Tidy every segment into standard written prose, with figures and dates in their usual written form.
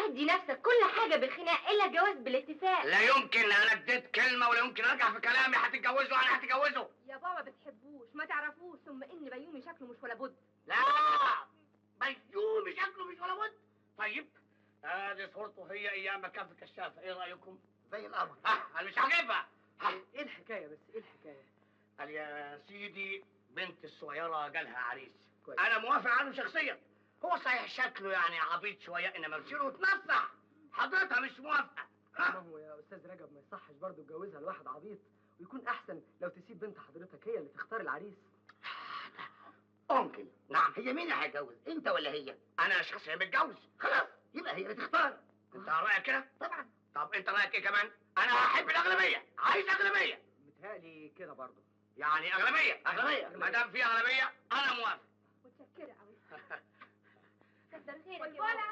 تهدي نفسك، كل حاجه بالخناق الا الجواز بالاتفاق. لا يمكن، انا اديت كلمه ولا يمكن ارجع في كلامي. هتتجوزوا انا هتجوزه. يا بابا بتحبوش ما تعرفوش، ثم ان بيومي شكله مش ولا بد. لا بيومي شكله مش ولا بد. طيب ادي صورته هي ايام ما كان في كشافه، ايه رايكم؟ زي القمر. انا مش عاجبها. ايه الحكايه بس؟ ايه الحكايه؟ قال يا سيدي بنت الصغيره جالها عريس كويس. انا موافق عنه شخصيا. هو صحيح شكله يعني عبيط شويه، انما مسيره اتنصح. حضرتها مش موافقه. ما هو يا استاذ رجب ما يصحش برضه تجوزها لواحد عبيط، ويكون احسن لو تسيب بنت حضرتك هي اللي تختار العريس. انكل نعم، هي مين اللي هيتجوز، انت ولا هي؟ انا شخصيا متجوز. خلاص يبقى هي اللي تختار. انت رايك كده؟ طبعا. طب انت رايك ايه كمان؟ انا هحب الاغلبيه، عايز اغلبيه. متهيألي كده برضه. يعني اغلبيه ما دام في اغلبيه انا موافق. متشكره قوي. كتر خيرك يا بابا.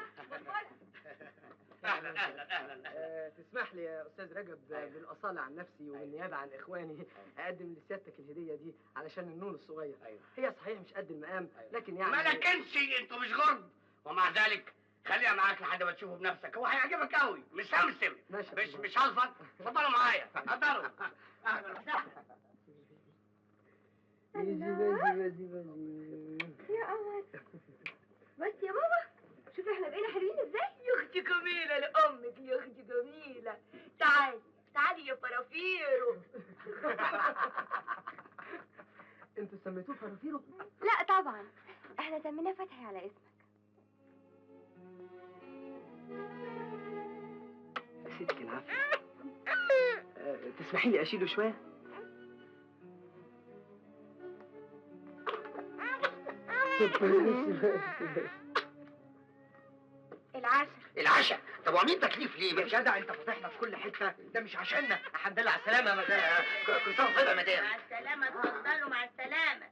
اهلا. تسمح لي يا استاذ رجب بالاصاله عن نفسي وبالنيابه عن اخواني اقدم لسيادتك الهديه دي علشان النون الصغير. هي صحيح مش قد المقام لكن يعني ما لكنش انتوا مش غرب، ومع ذلك خليها معاك لحد ما تشوفه بنفسك. هو هيعجبك قوي، مش همسم، مش هلفظ. اتفضلوا معايا، اتفضلوا. اهلا وسهلا. يا قمر بس يا بابا، شوف احنا بقينا حلوين ازاي. يا اختي جميله لامك، يا اختي جميله. تعالي يا فرافيرو. انتوا سميتوه فرافيرو؟ لا طبعا، احنا سميناه فتحي على اسمك. يا ستي العافيه. تسمحي لي اشيله شويه؟ العشاء. طب وعاملين تكليف ليه؟ يا جدع انت فاتحنا في كل حته، ده مش عشاننا. الحمد لله على السلامه يا مدام. كل سنه وانت طيبه يا مدام. مع السلامه، اتفضلوا مع السلامه.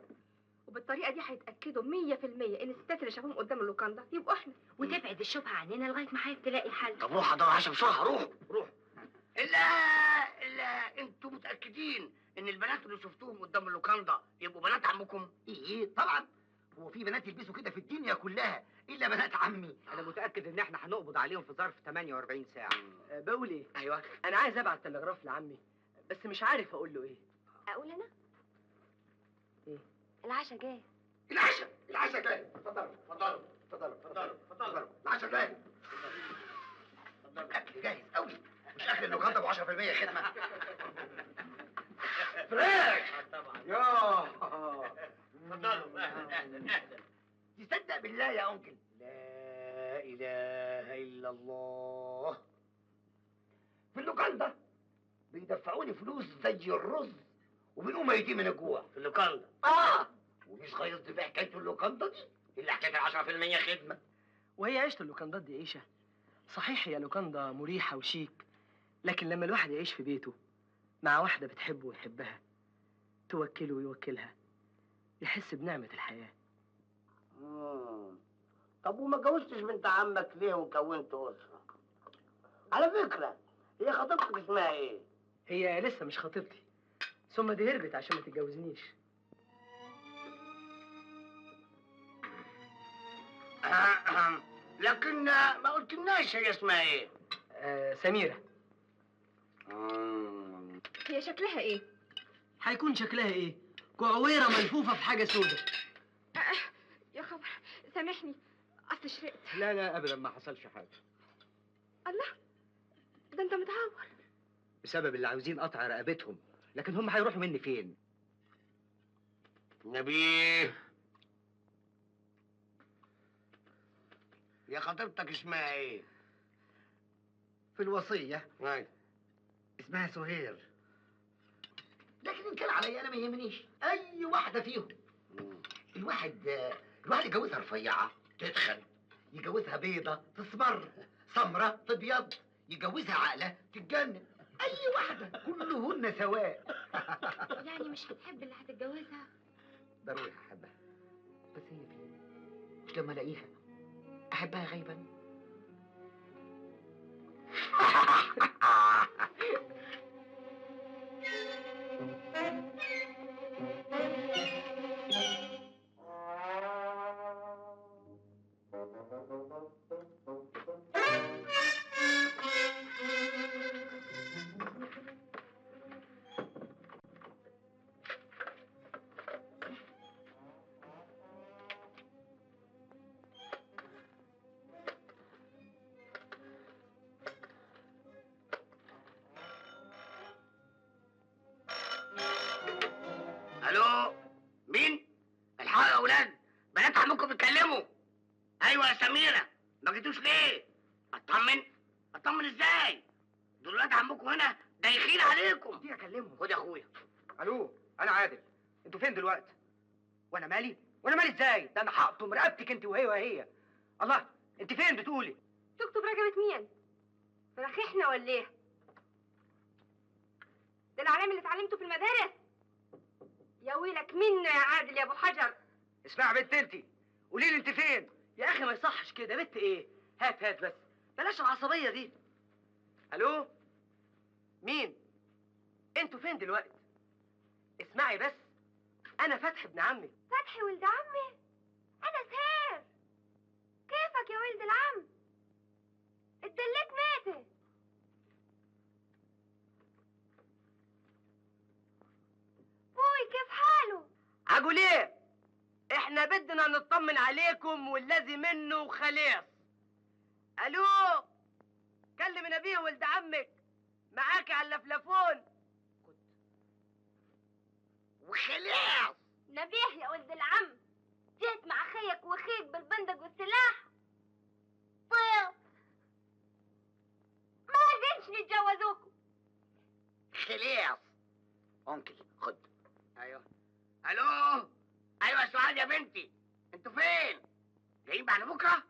وبالطريقه دي هيتاكدوا 100% ان الستات اللي شافوهم قدام اللوكاندا يبقوا احنا، وتبعد الشبهه عننا لغايه ما حضرتك تلاقي حل. طب روح حضروا عشان بسرعه، روح. الا انتوا متاكدين ان البنات اللي شفتوهم قدام اللوكاندا يبقوا بنات عمكم؟ ايه طبعا. هو في بنات يلبسوا كده في الدنيا كلها الا بنات عمي. انا متاكد ان احنا هنقبض عليهم في ظرف 48 ساعه. بقول ايه؟ ايوه انا عايز ابعت تلغراف لعمي بس مش عارف اقول له ايه. اقول انا؟ ايه؟ العشاء جاي. العشاء جاي. اتفضلوا. العشاء جاي. الاكل جاهز قوي، مش اكل اللوكاندا ب 10% خدمه. فراخ طبعا. ياه اتفضلوا. اهلا. تصدق بالله يا انكل، لا اله الا الله. في اللوكاندا بيدفعوني فلوس زي الرز وبنقوم ميتين من الجوع. في اللوكاندا؟ ومش غيظت بحكايه اللوكاندا دي اللي حكايه 10% خدمه. وهي عيشه اللوكاندات دي عيشه صحيح، هي لوكاندا مريحه وشيك، لكن لما الواحد يعيش في بيته مع واحده بتحبه ويحبها، توكله ويوكلها، يحس بنعمه الحياه. طب وما جوزتش بنت عمك ليه وكونت اسره؟ على فكره هي خطيبتك اسمها ايه؟ هي لسه مش خطيبتي، ثم دي هربت عشان ما تتجوزنيش. لكن ما قلتلناش هي اسمها ايه؟ سميره. هي شكلها ايه؟ هيكون شكلها ايه؟ كعويره ملفوفه في حاجه سودة. يا خبر، سامحني اصل شرقت. لا ابدا ما حصلش حاجه. الله، ده انت متعور. بسبب اللي عاوزين قطع رقبتهم، لكن هم هيروحوا مني فين؟ نبيه، يا خطيبتك اسمها ايه؟ في الوصيه ايوه اسمها سهير، لكن ان كان عليا انا ما يهمنيش اي واحده فيهم. الواحد يجوزها رفيعه تتخن، يجوزها بيضه تسمر، سمره تبيض، يجوزها عاقله تتجنن. اي واحده كلهن سواء. يعني مش هتحب اللي هتتجوزها؟ ضروري هحبها، بس هي فين؟ مش لما الاقيها احبها غيبا. بنات عمكم بيتكلموا. ايوه يا سميره، ما جيتوش ليه؟ اطمن ازاي؟ دول ولاد عمكم هنا دايخين عليكم. دي اكلمهم. خد يا اخويا. الو، انا عادل. انتوا فين دلوقتي؟ وانا مالي ازاي؟ ده انا هقطم رقبتك انت وهي. الله، انت فين بتقولي؟ تكتب رقبة مين؟ فرخيحنا ولا ايه؟ ده العلام اللي اتعلمته في المدارس. يا ويلك منه يا عادل يا ابو حجر. اسمع يا بنت انت، قولي لي انت فين؟ يا اخي ما يصحش كده. بنت ايه؟ هات بس، بلاش العصبيه دي. الو، مين؟ انتوا فين دلوقتي؟ اسمعي بس، انا فتحي ابن عمي. فتحي ولد عمي؟ انا سهير. كيفك يا ولد العم؟ اتدليت ماتت. بوي كيف حاله؟ عقول ايه؟ احنا بدنا نطمن عليكم والذي منه خلاص. الو، كلم نبيه ولد عمك، معاكي على اللفلفون. وخلاص. نبيه يا ولد العم، جيت مع خيك وخيك بالبندق والسلاح. طيب ما عايزينش نتجوزوكم. خلاص. انكل خد. ايوه. الو. ايوه يا سعاد يا بنتي، انتوا فين؟ جايين بعد بكره؟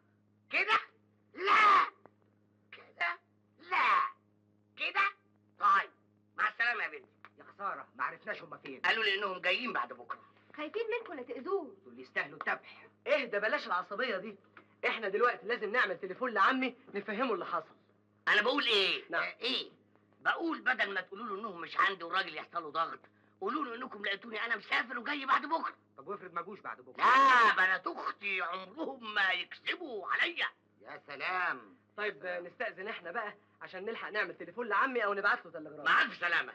كده؟ لا. كده؟ لا. كده؟ طيب مع السلامه يا بنتي. يا خساره، ما عرفناش هما فين. قالوا لي انهم جايين بعد بكره. خايفين منكم لا تأذوه. دول يستاهلوا الذبح. اهدى، بلاش العصبيه دي. احنا دلوقتي لازم نعمل تليفون لعمي نفهمه اللي حصل. انا بقول ايه؟ نعم. ايه؟ بقول بدل ما تقولوا له انهم مش عندي والراجل يحصل له ضغط، قولوا له انكم لقيتوني انا مسافر وجاي بعد بكره. طب وافرض ما جوش بعد بكره؟ لا، بنات اختي عمرهم ما يكذبوا عليا. يا سلام. طيب نستأذن احنا بقى عشان نلحق نعمل تليفون لعمي او نبعت له تلغراف. مع الف سلامه.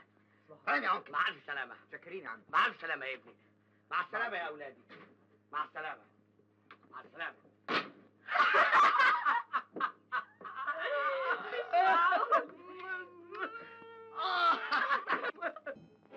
فاهم يا انكل؟ مع الف سلامه. شاكرين يا عم. مع الف سلامه يا ابني. مع السلامه يا اولادي. مع السلامه. مع السلامه.